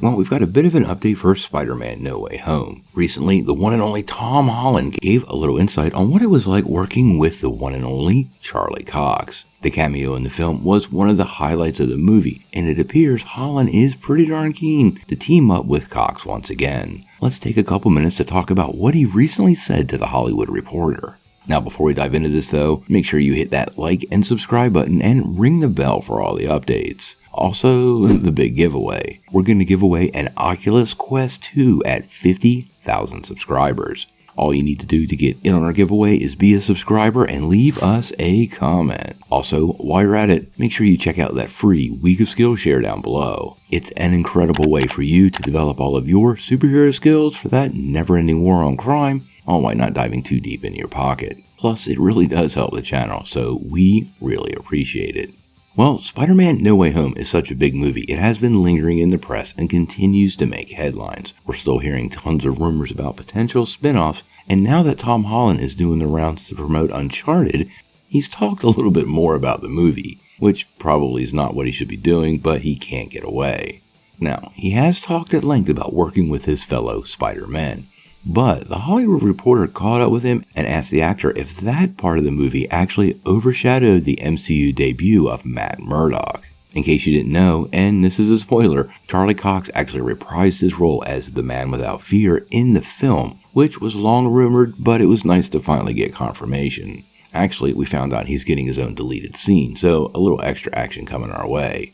Well, we've got a bit of an update for Spider-Man No Way Home. Recently, the one and only Tom Holland gave a little insight on what it was like working with the one and only Charlie Cox. The cameo in the film was one of the highlights of the movie, and it appears Holland is pretty darn keen to team up with Cox once again. Let's take a couple minutes to talk about what he recently said to The Hollywood Reporter. Now, before we dive into this though, make sure you hit that like and subscribe button and ring the bell for all the updates. Also, the big giveaway. We're going to give away an Oculus Quest 2 at 50,000 subscribers. All you need to do to get in on our giveaway is be a subscriber and leave us a comment. Also, while you're at it, make sure you check out that free Week of Skillshare down below. It's an incredible way for you to develop all of your superhero skills for that never-ending war on crime, all while not diving too deep into your pocket. Plus, it really does help the channel, so we really appreciate it. Well, Spider-Man No Way Home is such a big movie, it has been lingering in the press and continues to make headlines. We're still hearing tons of rumors about potential spin-offs, and now that Tom Holland is doing the rounds to promote Uncharted, he's talked a little bit more about the movie, which probably is not what he should be doing, but he can't get away. Now, he has talked at length about working with his fellow Spider-Men. But The Hollywood Reporter caught up with him and asked the actor if that part of the movie actually overshadowed the MCU debut of Matt Murdock. In case you didn't know, and this is a spoiler, Charlie Cox actually reprised his role as the Man Without Fear in the film, which was long rumored, but it was nice to finally get confirmation. Actually, we found out he's getting his own deleted scene, so a little extra action coming our way.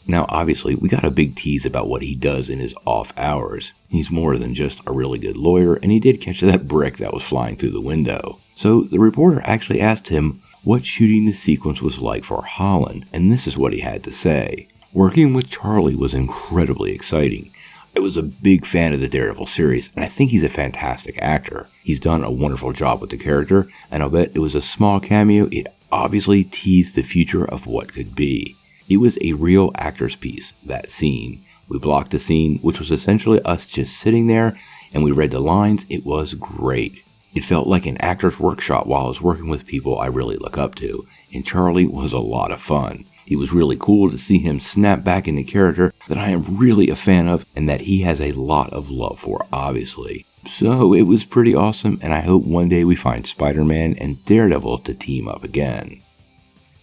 Now, obviously, we got a big tease about what he does in his off hours. He's more than just a really good lawyer, and he did catch that brick that was flying through the window. So the reporter actually asked him what shooting the sequence was like for Holland, and this is what he had to say. Working with Charlie was incredibly exciting. I was a big fan of the Daredevil series, and I think he's a fantastic actor. He's done a wonderful job with the character, and I'll bet it was a small cameo. It obviously teased the future of what could be. It was a real actor's piece, that scene. We blocked the scene, which was essentially us just sitting there, and we read the lines. It was great. It felt like an actor's workshop while I was working with people I really look up to, and Charlie was a lot of fun. It was really cool to see him snap back into character that I am really a fan of and that he has a lot of love for, obviously. So it was pretty awesome, and I hope one day we find Spider-Man and Daredevil to team up again.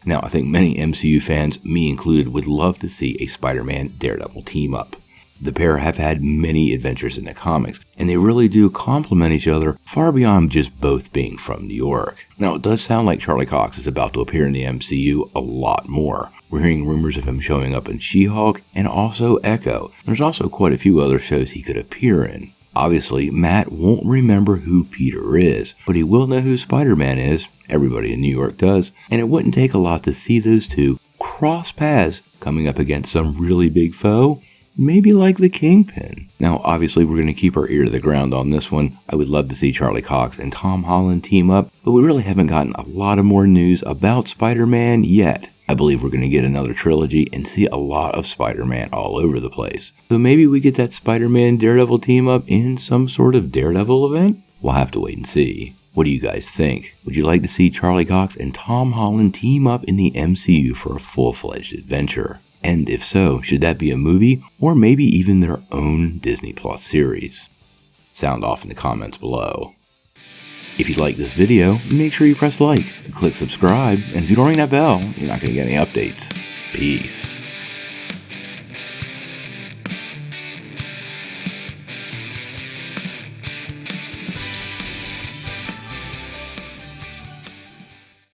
Now, I think many MCU fans, me included, would love to see a Spider-Man Daredevil team up. The pair have had many adventures in the comics, and they really do complement each other far beyond just both being from New York. Now, it does sound like Charlie Cox is about to appear in the MCU a lot more. We're hearing rumors of him showing up in She-Hulk and also Echo. There's also quite a few other shows he could appear in. Obviously, Matt won't remember who Peter is, but he will know who Spider-Man is. Everybody in New York does, and it wouldn't take a lot to see those two cross paths coming up against some really big foe, maybe like the Kingpin. Now, obviously, we're going to keep our ear to the ground on this one. I would love to see Charlie Cox and Tom Holland team up, but we really haven't gotten a lot of more news about Spider-Man yet. I believe we're going to get another trilogy and see a lot of Spider-Man all over the place. So maybe we get that Spider-Man Daredevil team up in some sort of Daredevil event? We'll have to wait and see. What do you guys think? Would you like to see Charlie Cox and Tom Holland team up in the MCU for a full-fledged adventure? And if so, should that be a movie or maybe even their own Disney Plus series? Sound off in the comments below. If you like this video, make sure you press like, click subscribe, and if you don't ring that bell, you're not going to get any updates. Peace.